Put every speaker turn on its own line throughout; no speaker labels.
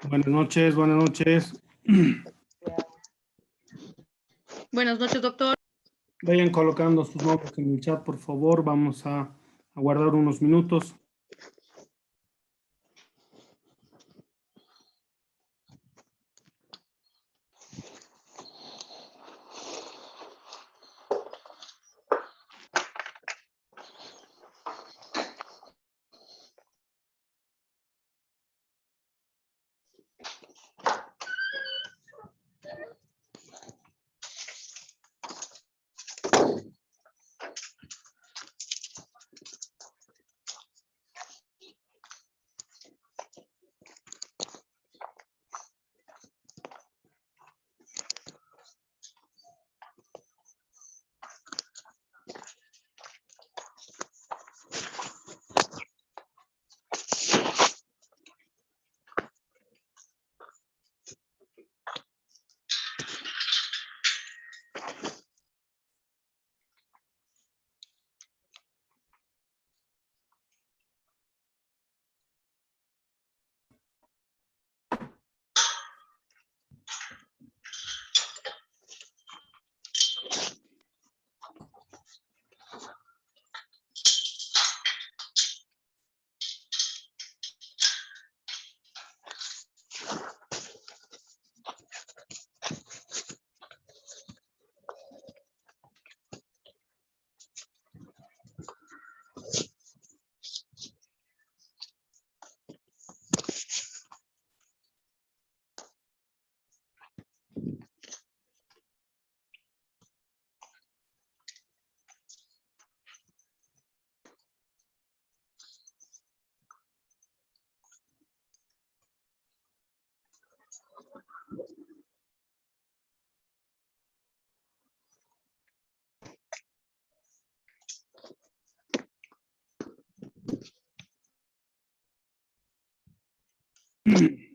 Buenas noches, buenas noches.
Buenas noches, doctor.
Vayan colocando sus nombres en el chat, por favor. Vamos a guardar unos minutos.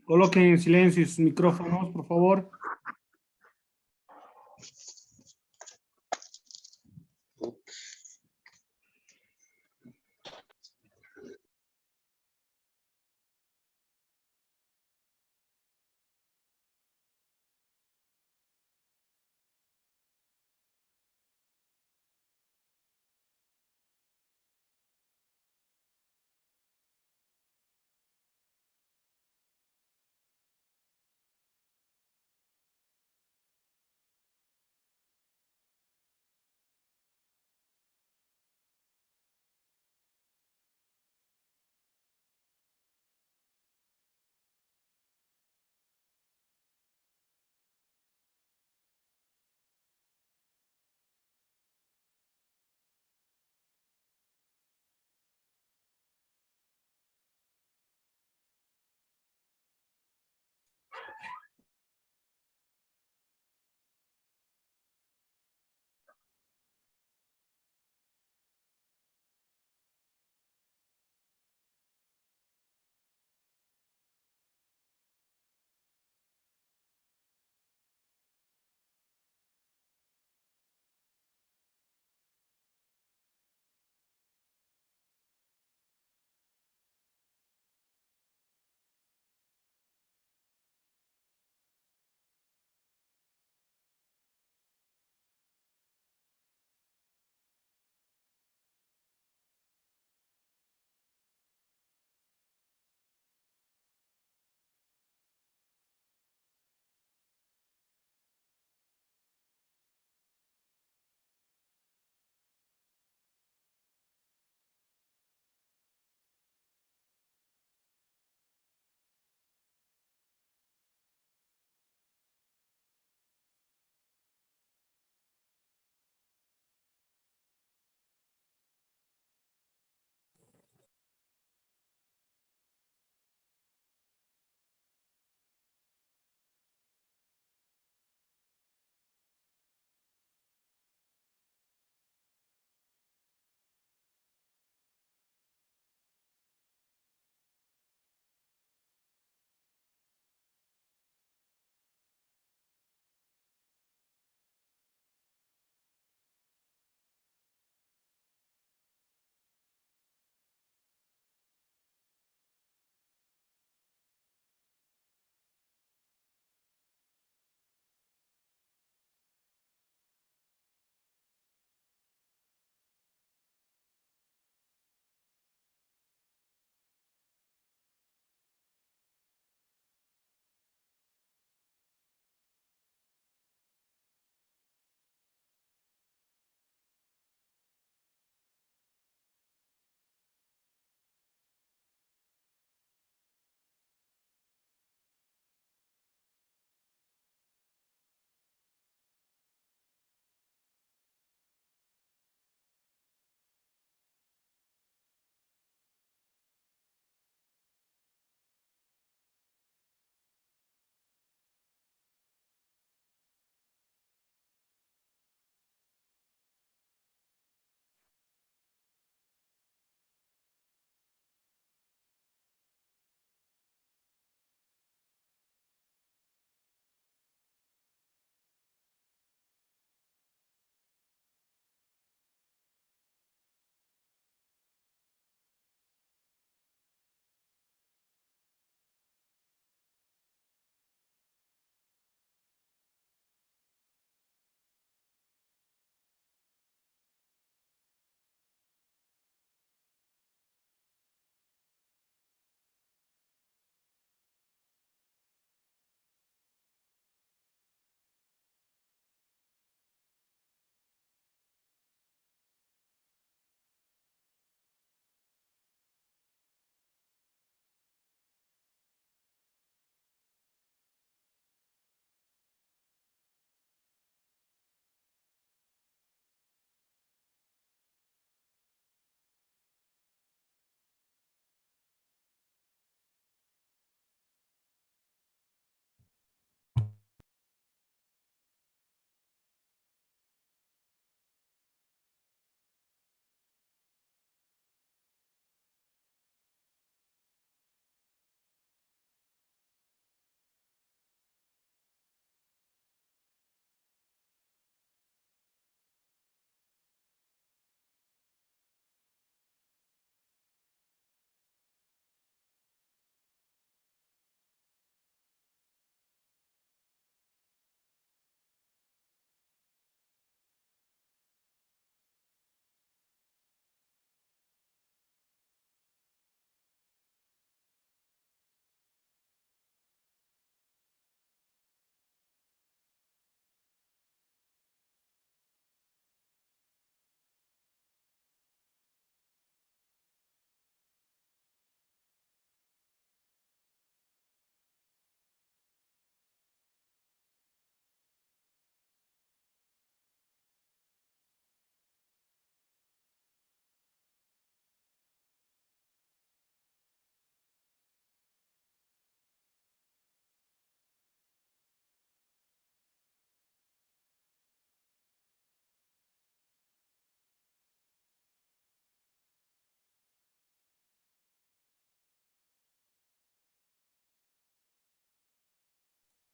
Coloquen en silencio sus micrófonos, por favor.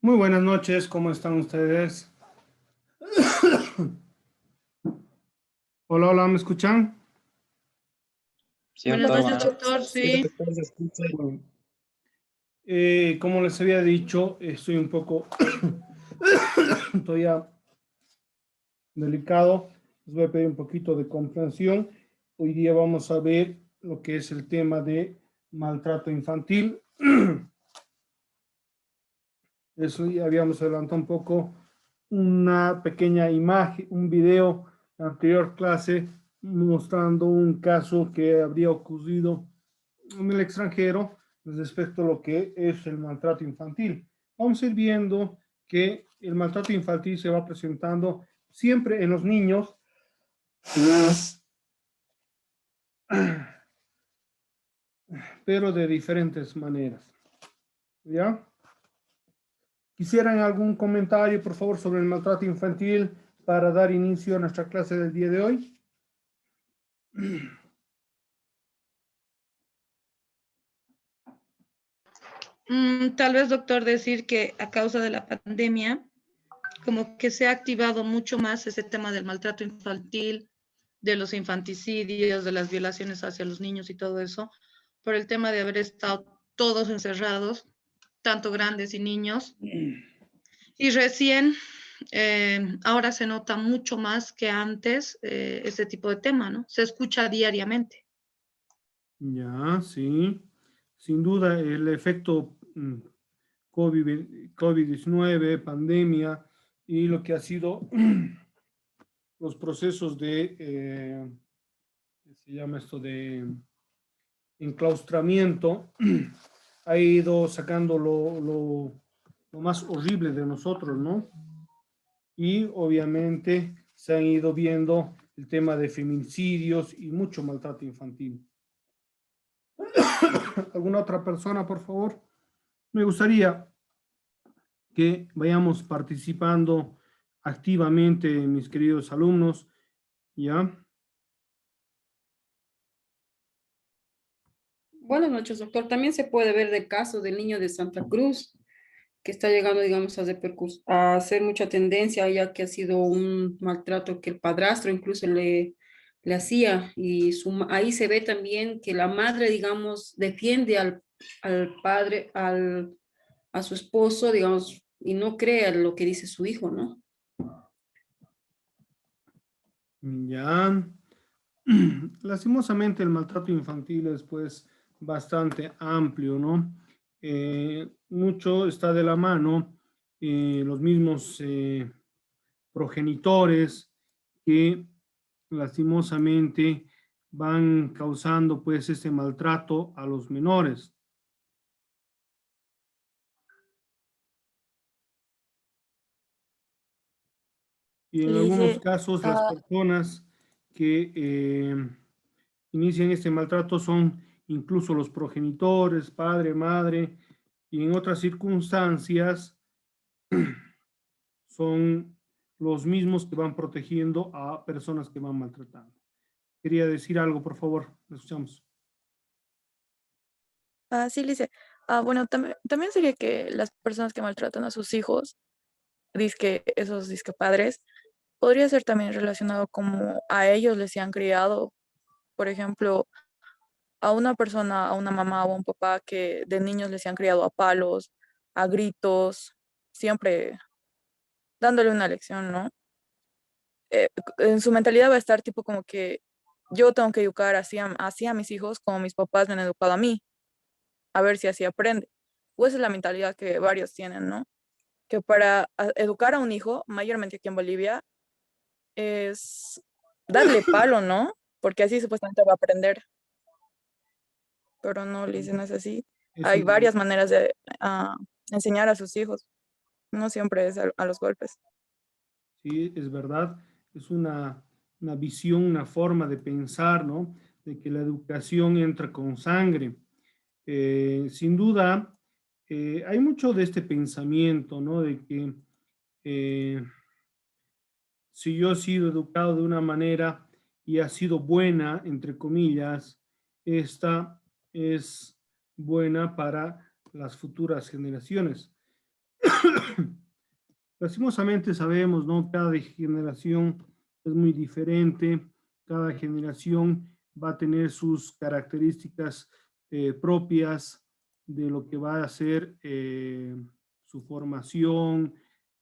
Muy buenas noches, ¿cómo están ustedes? Hola, hola, ¿me escuchan?
Sí,
Buenas
doctor,
noches,
buenas
doctor.
noches. Sí,
Sí.
doctor, se escucha.
Bueno, como les había dicho, estoy un poco todavía delicado. Les voy a pedir un poquito de comprensión. Hoy día vamos a ver lo que es el tema de maltrato infantil. Eso ya habíamos adelantado un poco una pequeña imagen, un video en la anterior clase mostrando un caso que habría ocurrido en el extranjero respecto a lo que es el maltrato infantil. Vamos a ir viendo que el maltrato infantil se va presentando siempre en los niños, pero de diferentes maneras. ¿Ya? ¿Quisieran algún comentario, por favor, sobre el maltrato infantil para dar inicio a nuestra clase del día de hoy?
Tal vez, doctor, decir que a causa de la pandemia, como que se ha activado mucho más ese tema del maltrato infantil, de los infanticidios, de las violaciones hacia los niños y todo eso, por el tema de haber estado todos encerrados, tanto grandes y niños. Y recién, ahora se nota mucho más que antes este tipo de tema, ¿no? Se escucha diariamente.
Ya, sí. Sin duda, el efecto COVID-19, pandemia y lo que ha sido los procesos de, ¿qué se llama esto? De enclaustramiento, ha ido sacando lo más horrible de nosotros, ¿no? Y obviamente se han ido viendo el tema de feminicidios y mucho maltrato infantil. ¿Alguna otra persona, por favor? Me gustaría que vayamos participando activamente, mis queridos alumnos, ¿ya?
Buenas noches, doctor. También se puede ver del caso del niño de Santa Cruz, que está llegando, digamos, a hacer mucha tendencia, ya que ha sido un maltrato que el padrastro incluso le hacía. Y ahí se ve también que la madre, digamos, defiende al padre, a su esposo, digamos, y no cree lo que dice su hijo, ¿no?
Ya. Lastimosamente el maltrato infantil es pues bastante amplio, ¿no? Mucho está de la mano los mismos progenitores que lastimosamente van causando pues este maltrato a los menores. Y en algunos
Lice,
casos las
ah,
personas que inician este maltrato son incluso los progenitores, padre, madre, y en otras circunstancias son los mismos que van protegiendo a personas que van maltratando. Quería decir algo, por favor, lo escuchamos.
sí, Lice. Bueno, también sería que las personas que maltratan a sus hijos, dizque esos disque padres, podría ser también relacionado como a ellos les han criado, por ejemplo, a una persona, a una mamá o a un papá que de niños les han criado a palos, a gritos, siempre dándole una lección, ¿no? En su mentalidad va a estar tipo como que yo tengo que educar así a mis hijos como mis papás me han educado a mí, a ver si así aprende. O esa es la mentalidad que varios tienen, ¿no? Que para educar a un hijo, mayormente aquí en Bolivia, es darle palo, ¿no? Porque así supuestamente va a aprender, pero no le dicen es así.
Es
Hay
una,
varias maneras de enseñar a sus hijos, no siempre es a los golpes.
sí, es verdad, es una visión, una forma de pensar, ¿no? De que la educación entra con sangre. Sin duda, hay mucho de este pensamiento, ¿no? De que eh, si yo he sido educado de una manera y ha sido buena, entre comillas, esta es buena para las futuras generaciones. Lastimosamente sabemos, ¿no? Cada generación es muy diferente, cada generación va a tener sus características propias de lo que va a ser su formación,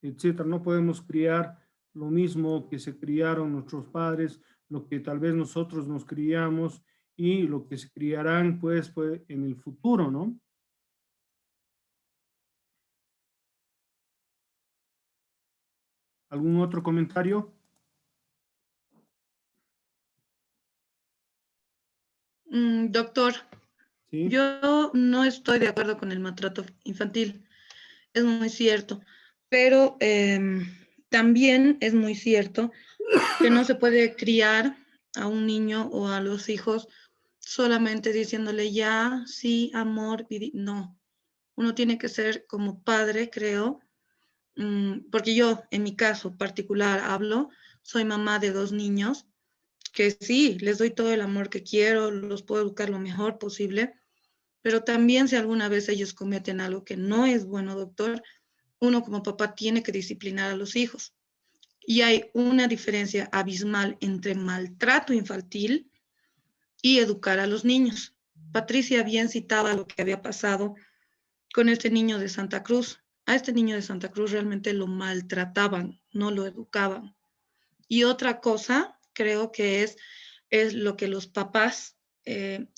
etcétera. No podemos criar lo mismo que se criaron nuestros padres, lo que tal vez nosotros nos criamos y lo que se criarán pues en el futuro, ¿no? ¿Algún otro comentario?
Doctor,
Sí.
yo no estoy de acuerdo con el maltrato infantil, es muy cierto, pero también es muy cierto que no se puede criar a un niño o a los hijos solamente diciéndole ya, sí, amor, no. Uno tiene que ser como padre, creo, porque yo, en mi caso particular, hablo, soy mamá de 2 niños, que sí, les doy todo el amor que quiero, los puedo educar lo mejor posible, pero también si alguna vez ellos cometen algo que no es bueno, doctor, uno como papá tiene que disciplinar a los hijos. Y hay una diferencia abismal entre maltrato infantil y educar a los niños. Patricia bien citaba lo que había pasado con este niño de Santa Cruz. A este niño de Santa Cruz realmente lo maltrataban, no lo educaban. Y otra cosa, creo que es lo que los papás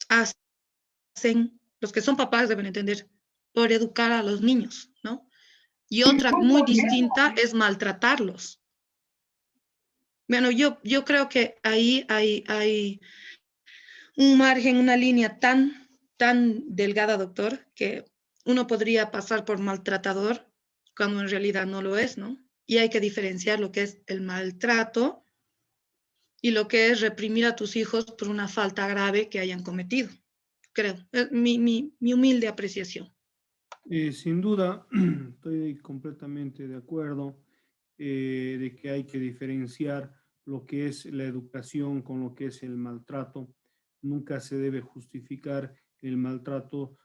hacen, los que son papás deben entender, por educar a los niños, ¿no? Y otra muy distinta es maltratarlos. Bueno, yo creo que ahí hay un margen, una línea tan delgada, doctor, que uno podría pasar por maltratador cuando en realidad no lo es, ¿no? Y hay que diferenciar lo que es el maltrato y lo que es reprimir a tus hijos por una falta grave que hayan cometido, creo. Es mi humilde apreciación.
Sin duda, estoy completamente de acuerdo de que hay que diferenciar lo que es la educación con lo que es el maltrato. Nunca se debe justificar el maltrato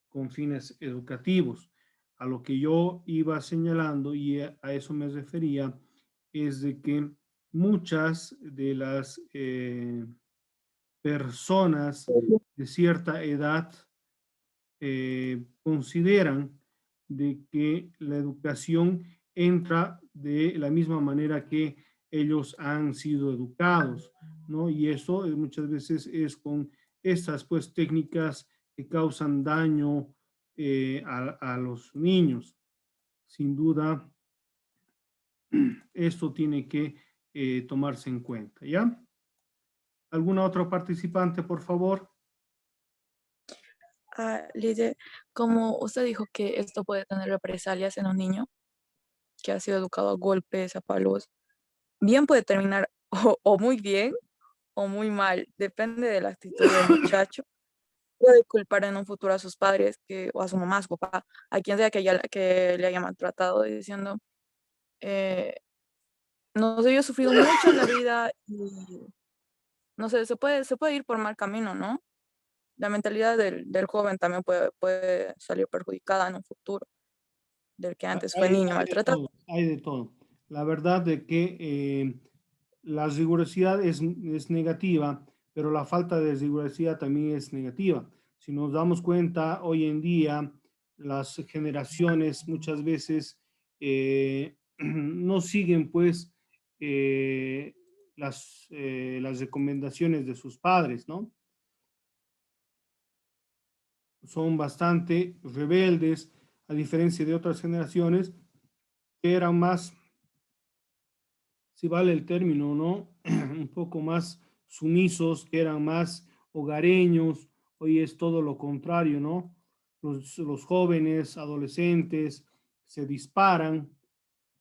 con fines educativos. A lo que yo iba señalando y a eso me refería es de que muchas de las personas de cierta edad consideran de que la educación entra de la misma manera que ellos han sido educados, ¿no? Y eso muchas veces es con estas pues técnicas que causan daño a los niños. Sin duda, esto tiene que tomarse en cuenta, ¿ya? ¿Alguna otra participante, por favor?
Lidia, como usted dijo que esto puede tener represalias en un niño que ha sido educado a golpes, a palos, bien puede terminar o muy bien o muy mal, depende de la actitud del muchacho. Puede culpar en un futuro a sus padres o a su mamá, a su papá, a quien sea que le haya maltratado, diciendo, eh, no sé, yo he sufrido mucho en la vida y no sé, se puede ir por mal camino, ¿no? La mentalidad del joven también puede salir perjudicada en un futuro, del que antes fue niño
Hay de
maltratado.
todo, hay de todo. La verdad de que la rigurosidad es negativa, pero la falta de rigurosidad también es negativa. Si nos damos cuenta, hoy en día las generaciones muchas veces no siguen pues las recomendaciones de sus padres, ¿no? Son bastante rebeldes, a diferencia de otras generaciones que eran más, si vale el término, ¿no? Un poco más sumisos, que eran más hogareños. Hoy es todo lo contrario, ¿no? Los jóvenes, adolescentes, se disparan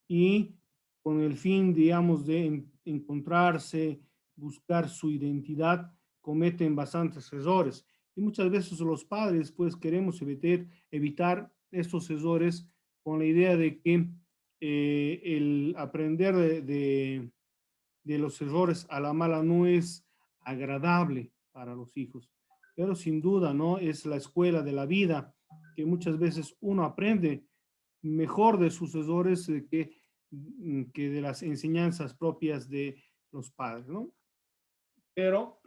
y con el fin, digamos, de encontrarse, buscar su identidad, cometen bastantes errores. Y muchas veces los padres, pues, queremos evitar estos errores con la idea de que el aprender de los errores a la mala no es agradable para los hijos. Pero sin duda, ¿no? Es la escuela de la vida que muchas veces uno aprende mejor de sucesores que de las enseñanzas propias de los padres, ¿no? Pero,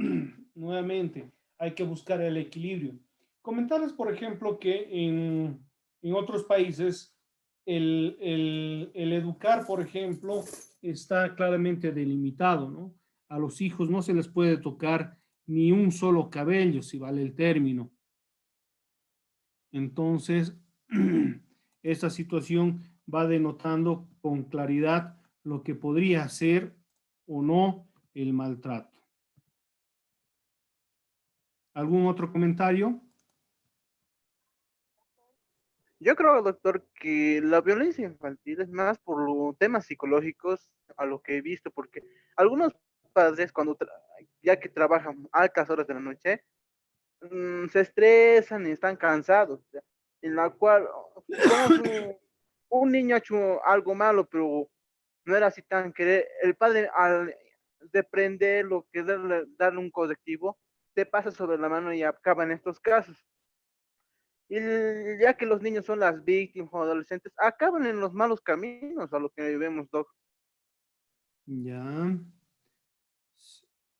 nuevamente, hay que buscar el equilibrio. Comentarles, por ejemplo, que en otros países el educar, por ejemplo, está claramente delimitado, ¿no? A los hijos no se les puede tocar ni un solo cabello, si vale el término. Entonces, esta situación va denotando con claridad lo que podría ser o no el maltrato. ¿Algún otro comentario?
Yo creo, doctor, que la violencia infantil es más por los temas psicológicos a lo que he visto, porque algunos padres cuando ya que trabajan altas horas de la noche, se estresan y están cansados, ¿ya? En la cual, supongamos un niño ha hecho algo malo, pero no era así tan querer, el padre al deprender lo que darle un correctivo, te pasa sobre la mano y acaba en estos casos. Y ya que los niños son las víctimas o adolescentes, acaban en los malos caminos a lo que vemos, Doc.
Ya,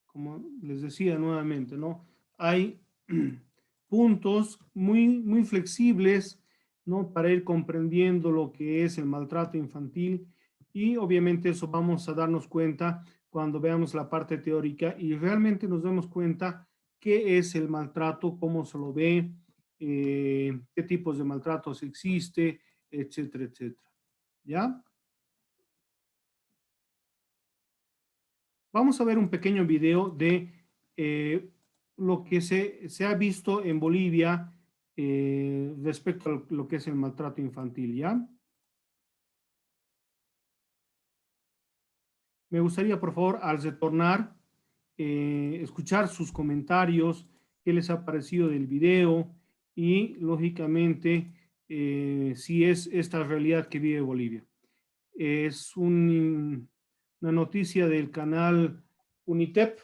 como les decía nuevamente, ¿no? Hay puntos muy flexibles, ¿no? Para ir comprendiendo lo que es el maltrato infantil y obviamente eso vamos a darnos cuenta cuando veamos la parte teórica y realmente nos demos cuenta qué es el maltrato, cómo se lo ve, qué tipos de maltratos existe, etcétera, etcétera. ¿Ya? Vamos a ver un pequeño video de lo que se ha visto en Bolivia respecto a lo que es el maltrato infantil, ¿ya? Me gustaría, por favor, al retornar, escuchar sus comentarios, qué les ha parecido del video y, lógicamente, si es esta realidad que vive Bolivia. Es una noticia del canal Unitep,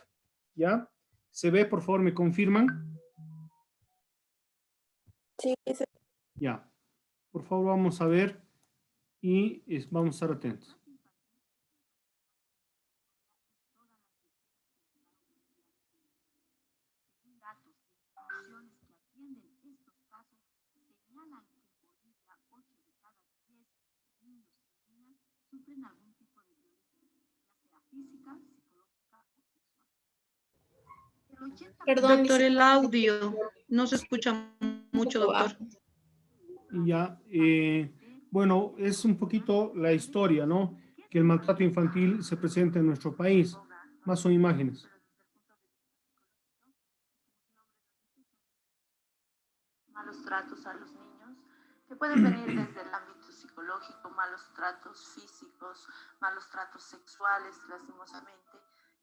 ¿ya? ¿Se ve? Por favor, ¿me confirman?
Sí,
Ya. Por favor, vamos a ver y vamos a estar atentos.
Sufren algún tipo de violencia, ya sea física, psicológica o sexual.
Perdón,
Doctor, el audio no se escucha mucho, doctor.
Ya, bueno, es un poquito la historia, ¿no? Que el maltrato infantil se presenta en nuestro país. Más son imágenes.
Malos tratos a los niños, que pueden venir desde el ámbito psicológico, malos tratos físicos, malos tratos sexuales, lastimosamente.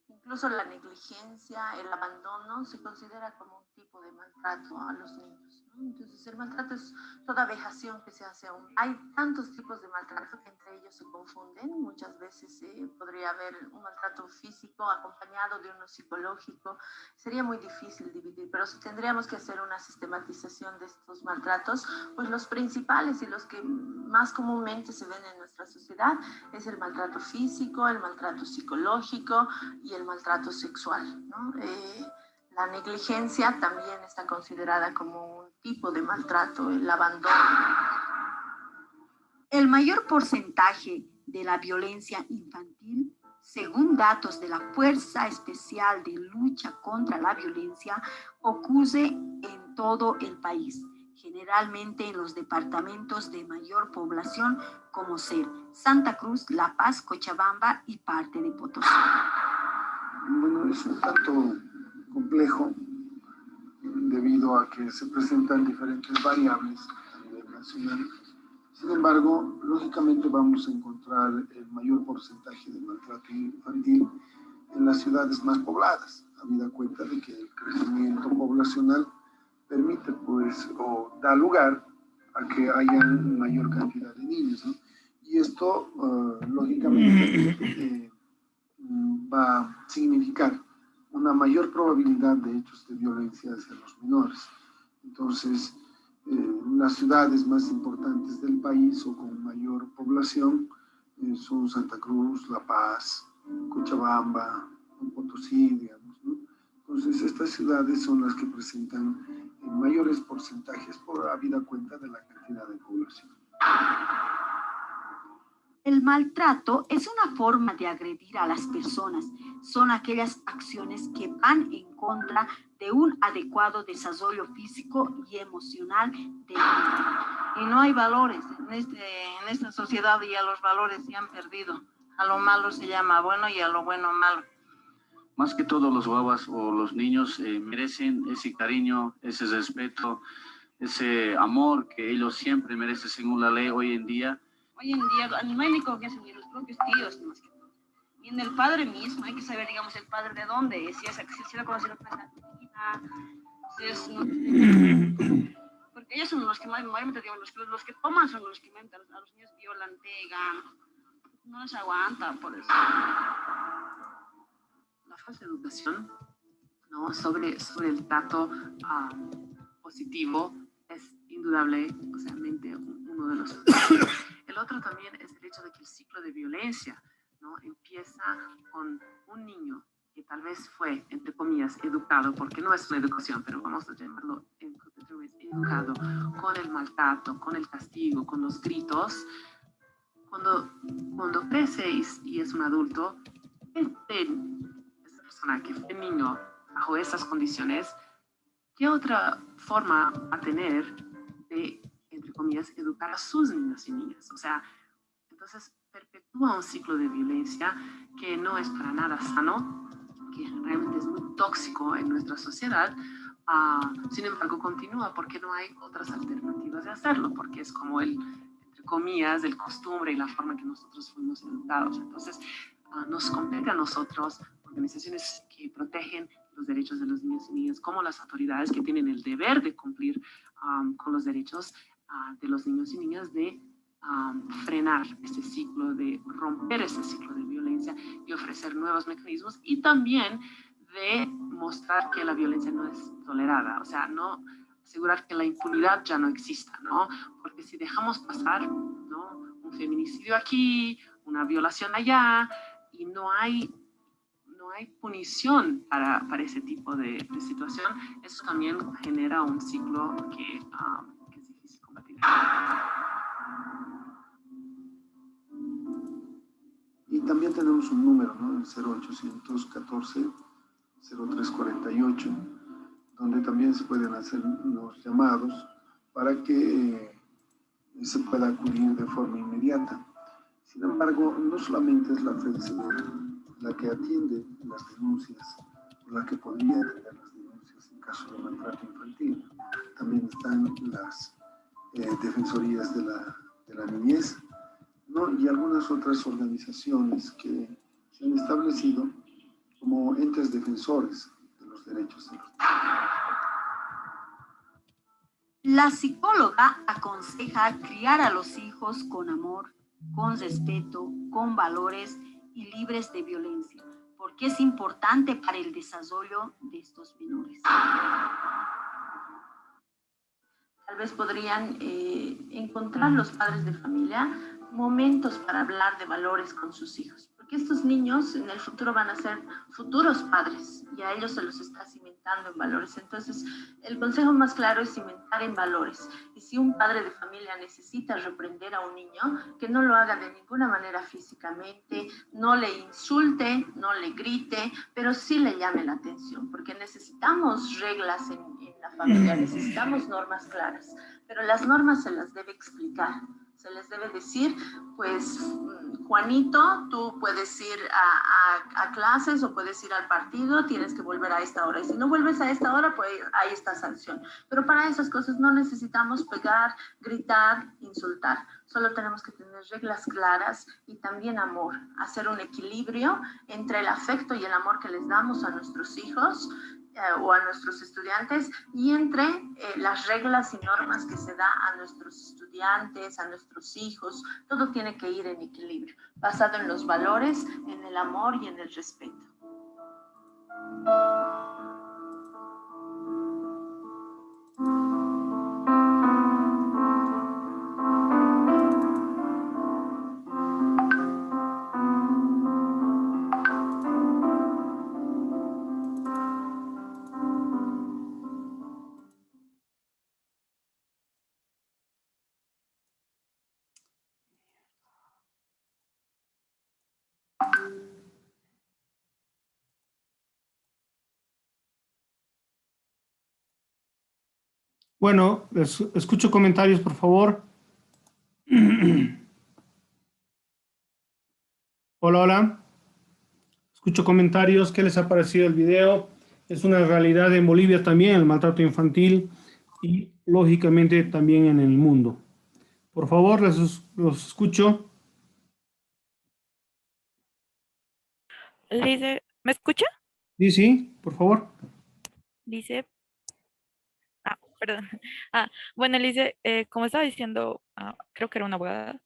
Incluso la negligencia, el abandono, se considera como un tipo de maltrato a los niños, ¿no? Entonces, el maltrato es toda vejación que se hace a un... Hay tantos tipos de maltrato que entre ellos se confunden. Muchas veces podría haber un maltrato físico acompañado de uno psicológico. Sería muy difícil dividir, pero si tendríamos que hacer una sistematización de estos maltratos, pues los principales y los que más comúnmente se ven en nuestra sociedad es el maltrato físico, el maltrato psicológico y el maltrato sexual, ¿no? La negligencia también está considerada como un tipo de maltrato, el abandono. El mayor porcentaje de la violencia infantil, según datos de la Fuerza Especial de Lucha contra la Violencia, ocurre en todo el país, generalmente en los departamentos de mayor población, como ser Santa Cruz, La Paz, Cochabamba y parte de Potosí.
Bueno, es un tanto complejo debido a que se presentan diferentes variables a nivel nacional. Sin embargo, lógicamente vamos a encontrar el mayor porcentaje de maltrato infantil en las ciudades más pobladas, habida cuenta de que el crecimiento poblacional permite, pues, o da lugar a que haya mayor cantidad de niños, ¿no? Y esto, lógicamente, va a significar una mayor probabilidad de hechos de violencia hacia los menores. Entonces, Las ciudades más importantes del país o con mayor población son Santa Cruz, La Paz, Cochabamba, Potosí, digamos, ¿no? Entonces, estas ciudades son las que presentan mayores porcentajes por habida cuenta de la cantidad de población.
El maltrato es una forma de agredir a las personas. Son aquellas acciones que van en contra de un adecuado desarrollo físico y emocional del niño.
Y no hay valores. En esta sociedad ya los valores se han perdido. A lo malo se llama bueno y a lo bueno malo.
Más que todo los guaguas o los niños merecen ese cariño, ese respeto, ese amor que ellos siempre merecen según la ley hoy en día.
Hoy en día no hay ni confianza ni en los propios tíos, más que todo. Y en el padre mismo hay que saber, digamos, el padre de dónde es, si lo conoce una cantina, si es... No, porque ellos son los que mayormente, digamos, los que toman son los que a los niños violan, pegan, no les aguanta por eso.
La falta de educación, ¿no? sobre el trato positivo es indudable, o sea, uno de los... El otro también es el hecho de que el ciclo de violencia, ¿no? Empieza con un niño que tal vez fue, entre comillas, educado, porque no es una educación, pero vamos a llamarlo educado, con el maltrato, con el castigo, con los gritos. Cuando crece y es un adulto, esa persona que fue niño bajo esas condiciones, ¿qué otra forma va a tener de, entre comillas, educar a sus niños y niñas? O sea, entonces perpetúa un ciclo de violencia que no es para nada sano, que realmente es muy tóxico en nuestra sociedad. Sin embargo, continúa porque no hay otras alternativas de hacerlo, porque es como entre comillas, el costumbre y la forma que nosotros fuimos educados. Entonces, nos compete a nosotros, organizaciones que protegen los derechos de los niños y niñas, como las autoridades que tienen el deber de cumplir con los derechos de los niños y niñas, de frenar este ciclo, de romper ese ciclo de violencia y ofrecer nuevos mecanismos, y también de mostrar que la violencia no es tolerada, o sea, no asegurar que la impunidad ya no exista, ¿no? Porque si dejamos pasar, ¿no?, un feminicidio aquí, una violación allá, y no hay punición para ese tipo de situación, eso también genera un ciclo que es difícil combatir.
Y también tenemos un número, ¿no? El 0814-0348, donde también se pueden hacer los llamados para que se pueda acudir de forma inmediata. Sin embargo, no solamente es la FEDCD la que atiende las denuncias, o la que podría atender las denuncias en caso de maltrato infantil. También están las defensorías de la niñez, ¿no?, y algunas otras organizaciones que se han establecido como entes defensores de los derechos de los niños.
La psicóloga aconseja criar a los hijos con amor, con respeto, con valores y libres de violencia, porque es importante para el desarrollo de estos menores.
Tal vez podrían encontrar los padres de familia momentos para hablar de valores con sus hijos, porque estos niños en el futuro van a ser futuros padres y a ellos se los está cimentando en valores. Entonces, el consejo más claro es cimentar en valores. Y si un padre de familia necesita reprender a un niño, que no lo haga de ninguna manera físicamente, no le insulte, no le grite, pero sí le llame la atención, porque necesitamos reglas en la familia, necesitamos normas claras, pero las normas se las debe explicar. Se les debe decir, pues, Juanito, tú puedes ir a clases o puedes ir al partido, tienes que volver a esta hora. Y si no vuelves a esta hora, pues ahí está sanción. Pero para esas cosas no necesitamos pegar, gritar, insultar. Solo tenemos que tener reglas claras y también amor. Hacer un equilibrio entre el afecto y el amor que les damos a nuestros hijos o a nuestros estudiantes, y entre las reglas y normas que se da a nuestros estudiantes, a nuestros hijos. Todo tiene que ir en equilibrio, basado en los valores, en el amor y en el respeto.
Bueno, escucho comentarios, por favor. Hola, hola. Escucho comentarios. ¿Qué les ha parecido el video? Es una realidad en Bolivia también, el maltrato infantil y, lógicamente, también en el mundo. Por favor, los escucho.
Lice, ¿me escucha?
Sí, sí, por favor.
Lice, perdón. Bueno, Lice, como estaba diciendo, creo que era una abogada,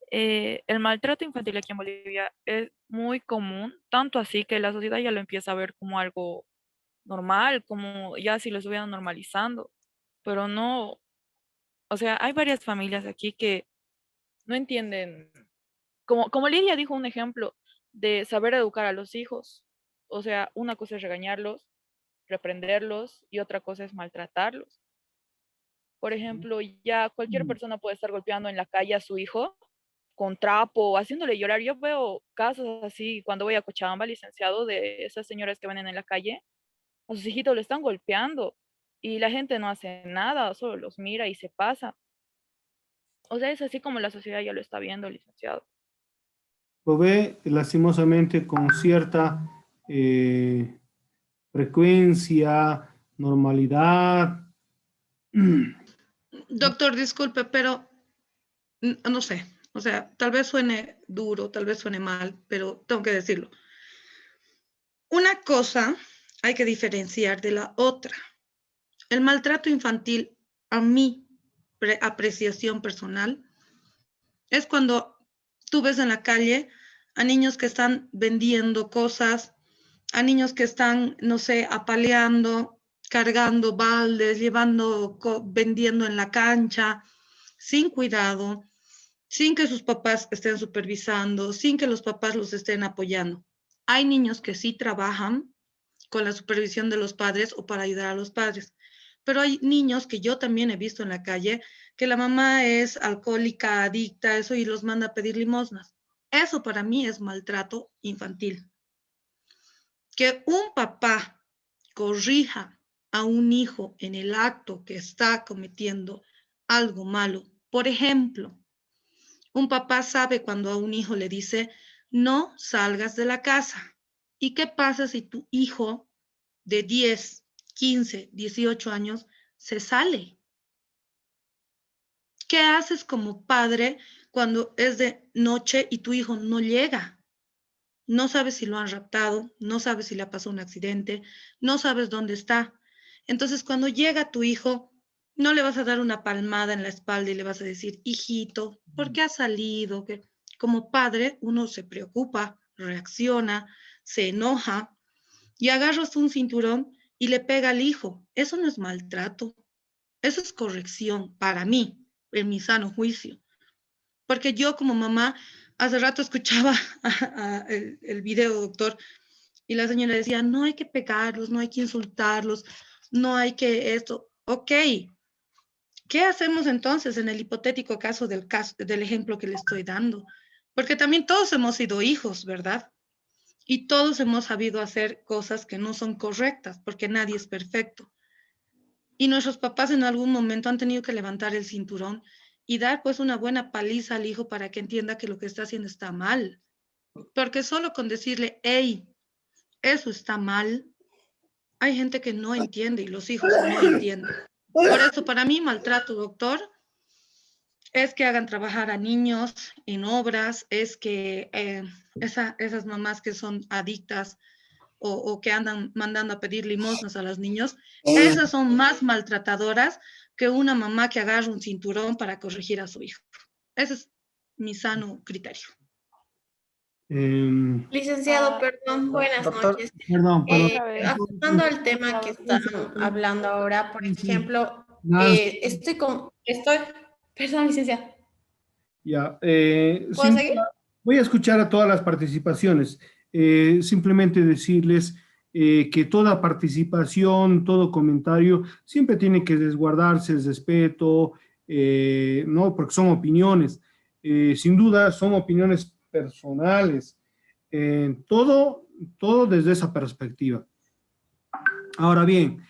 el maltrato infantil aquí en Bolivia es muy común, tanto así que la sociedad ya lo empieza a ver como algo normal, como ya si lo estuvieran normalizando, pero no, o sea, hay varias familias aquí que no entienden, como Lidia dijo un ejemplo de saber educar a los hijos, o sea, una cosa es regañarlos, reprenderlos y otra cosa es maltratarlos. Por ejemplo, ya cualquier persona puede estar golpeando en la calle a su hijo con trapo o haciéndole llorar. Yo veo casos así cuando voy a Cochabamba, licenciado, de esas señoras que venden en la calle, a sus hijitos le están golpeando y la gente no hace nada, solo los mira y se pasa. O sea, es así como la sociedad ya lo está viendo, licenciado.
Lo ve lastimosamente con cierta frecuencia, normalidad.
Doctor, disculpe, pero no sé, o sea, tal vez suene duro, tal vez suene mal, pero tengo que decirlo. Una cosa hay que diferenciar de la otra. El maltrato infantil, a mi apreciación personal, es cuando tú ves en la calle a niños que están vendiendo cosas, a niños que están, no sé, apaleando, cargando baldes, llevando, vendiendo en la cancha, sin cuidado, sin que sus papás estén supervisando, sin que los papás los estén apoyando. Hay niños que sí trabajan con la supervisión de los padres o para ayudar a los padres, pero hay niños que yo también he visto en la calle que la mamá es alcohólica, adicta, eso y los manda a pedir limosnas. Eso para mí es maltrato infantil. Que un papá corrija a un hijo en el acto que está cometiendo algo malo. Por ejemplo, un papá sabe cuando a un hijo le dice, no salgas de la casa. ¿Y qué pasa si tu hijo de 10, 15, 18 años se sale? ¿Qué haces como padre cuando es de noche y tu hijo no llega? No sabes si lo han raptado, no sabes si le ha pasado un accidente, no sabes dónde está. Entonces, cuando llega tu hijo, no le vas a dar una palmada en la espalda y le vas a decir, hijito, ¿por qué has salido? Que como padre uno se preocupa, reacciona, se enoja y agarras un cinturón y le pega al hijo. Eso no es maltrato, eso es corrección para mí, en mi sano juicio. Porque yo como mamá, hace rato escuchaba el video, doctor, y la señora decía, no hay que pegarlos, no hay que insultarlos, no hay que esto. Ok, ¿qué hacemos entonces en el hipotético caso del ejemplo que le estoy dando? Porque también todos hemos sido hijos, ¿verdad? Y todos hemos sabido hacer cosas que no son correctas, porque nadie es perfecto. Y nuestros papás en algún momento han tenido que levantar el cinturón y dar pues una buena paliza al hijo para que entienda que lo que está haciendo está mal. Porque solo con decirle, hey, eso está mal, hay gente que no entiende y los hijos no entienden. Por eso para mí maltrato, doctor, es que hagan trabajar a niños en obras, es que esas mamás que son adictas o que andan mandando a pedir limosnas a los niños, esas son más maltratadoras que una mamá que agarra un cinturón para corregir a su hijo. Ese es mi sano criterio.
Licenciado, perdón, buenas
Doctor,
noches.
Perdón, perdón.
Ajustando al tema que están hablando ahora, por ejemplo, perdón, licenciada.
Ya,
¿Puedo seguir?
voy a escuchar a todas las participaciones. Simplemente decirles que toda participación, todo comentario, siempre tiene que desguardarse el respeto, ¿no? Porque son opiniones. Sin duda, son opiniones personales. Todo desde esa perspectiva. Ahora bien,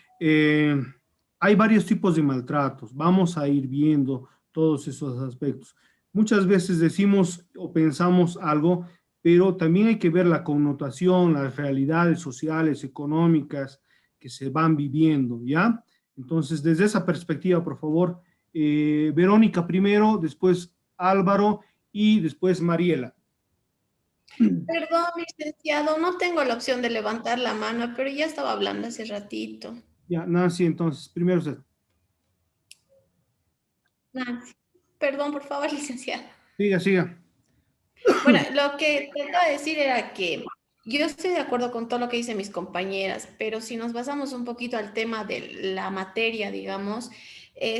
hay varios tipos de maltratos. Vamos a ir viendo todos esos aspectos. Muchas veces decimos o pensamos algo, pero también hay que ver la connotación, las realidades sociales, económicas que se van viviendo, ¿ya? Entonces, desde esa perspectiva, por favor, Verónica primero, después Álvaro y después Mariela.
Perdón, licenciado, no tengo la opción de levantar la mano, pero ya estaba hablando hace ratito.
Ya, Nancy, entonces, primero usted.
Nancy. Perdón, por favor, licenciado.
Siga, siga.
Bueno, lo que trataba de decir era que yo estoy de acuerdo con todo lo que dicen mis compañeras, pero si nos basamos un poquito al tema de la materia, digamos,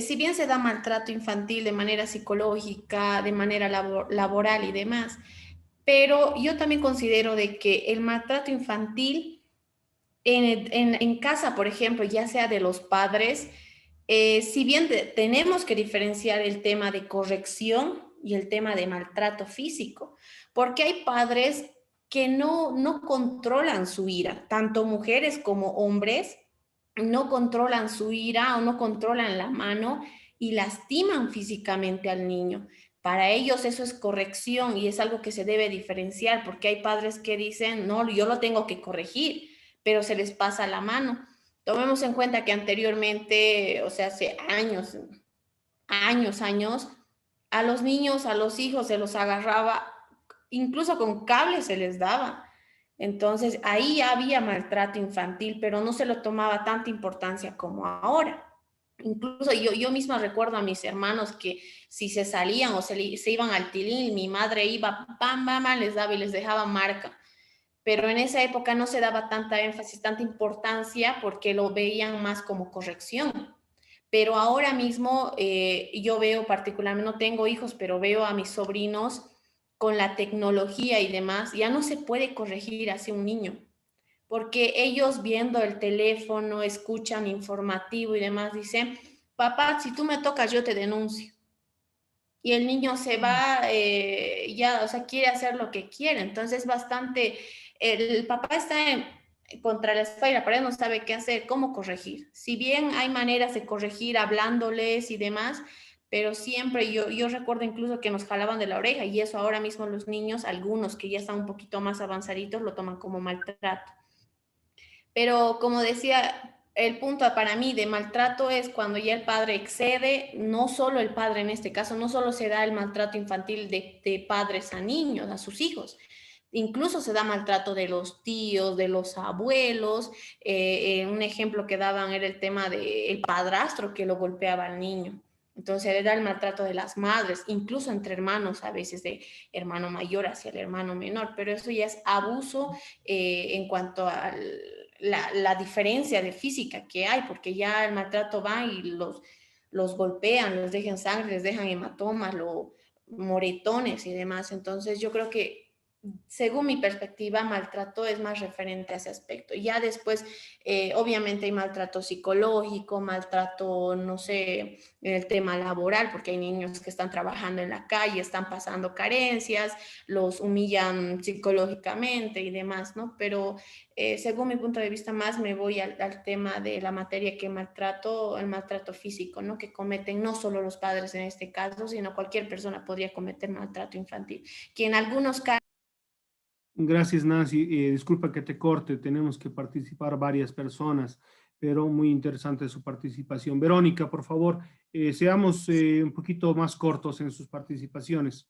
si bien se da maltrato infantil de manera psicológica, de manera laboral y demás, pero yo también considero de que el maltrato infantil en casa, por ejemplo, ya sea de los padres, si bien tenemos que diferenciar el tema de corrección y el tema de maltrato físico, porque hay padres que no controlan su ira, tanto mujeres como hombres no controlan su ira o no controlan la mano y lastiman físicamente al niño. Para ellos eso es corrección y es algo que se debe diferenciar, porque hay padres que dicen, no, yo lo tengo que corregir, pero se les pasa la mano. Tomemos en cuenta que anteriormente, o sea, hace años, a los niños, a los hijos se los agarraba, incluso con cables se les daba. Entonces, ahí había maltrato infantil, pero no se lo tomaba tanta importancia como ahora. Incluso yo misma recuerdo a mis hermanos que si se salían o se iban al tilín, mi madre iba, pam, pam, les daba y les dejaba marca. Pero en esa época no se daba tanta énfasis, tanta importancia porque lo veían más como corrección. Pero ahora mismo yo veo particularmente, no tengo hijos, pero veo a mis sobrinos con la tecnología y demás, ya no se puede corregir hacia un niño, porque ellos viendo el teléfono, escuchan informativo y demás, dicen, papá, si tú me tocas, yo te denuncio. Y el niño se va, ya, o sea, quiere hacer lo que quiere. Entonces, bastante, el papá está contra la espada y la pared, no sabe qué hacer, cómo corregir. Si bien hay maneras de corregir hablándoles y demás, pero siempre yo recuerdo incluso que nos jalaban de la oreja y eso ahora mismo los niños, algunos que ya están un poquito más avanzaditos, lo toman como maltrato. Pero como decía, el punto para mí de maltrato es cuando ya el padre excede, no solo el padre en este caso, no solo se da el maltrato infantil de padres a niños, a sus hijos, incluso se da maltrato de los tíos, de los abuelos. Un ejemplo que daban era el tema del padrastro que lo golpeaba al niño. Entonces era el maltrato de las madres, incluso entre hermanos, a veces de hermano mayor hacia el hermano menor, pero eso ya es abuso en cuanto a la diferencia de física que hay, porque ya el maltrato va y los golpean, los dejan sangre, les dejan hematomas, moretones y demás. Entonces yo creo que según mi perspectiva, maltrato es más referente a ese aspecto. Ya después, obviamente hay maltrato psicológico, maltrato, no sé, en el tema laboral, porque hay niños que están trabajando en la calle, están pasando carencias, los humillan psicológicamente y demás, ¿no? Pero según mi punto de vista, más me voy al tema de la materia que maltrato, el maltrato físico, ¿no? Que cometen no solo los padres en este caso, sino cualquier persona podría cometer maltrato infantil, que en algunos casos.
Gracias, Nancy. Disculpa que te corte, tenemos que participar varias personas, pero muy interesante su participación. Verónica, por favor, seamos un poquito más cortos en sus participaciones.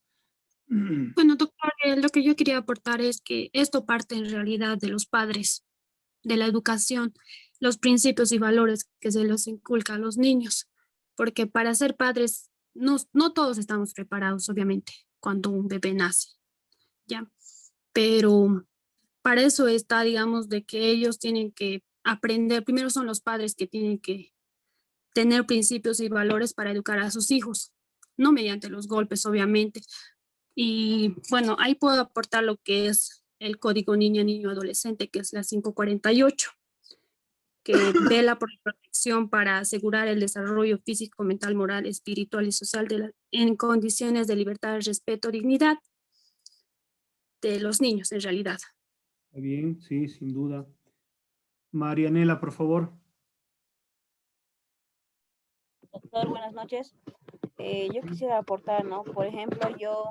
Bueno, doctor, lo que yo quería aportar es que esto parte en realidad de los padres, de la educación, los principios y valores que se los inculca a los niños, porque para ser padres no todos estamos preparados, obviamente, cuando un bebé nace, ¿ya? Pero para eso está, digamos, de que ellos tienen que aprender, primero son los padres que tienen que tener principios y valores para educar a sus hijos, no mediante los golpes, obviamente. Y bueno, ahí puedo aportar lo que es el Código Niña, Niño, Adolescente, que es la 548, que vela por la protección para asegurar el desarrollo físico, mental, moral, espiritual y social en condiciones de libertad, respeto, dignidad de los niños, en realidad.
Está bien, sí, sin duda. Marianela, por favor.
Doctor, buenas noches. Yo quisiera aportar, ¿no? Por ejemplo, yo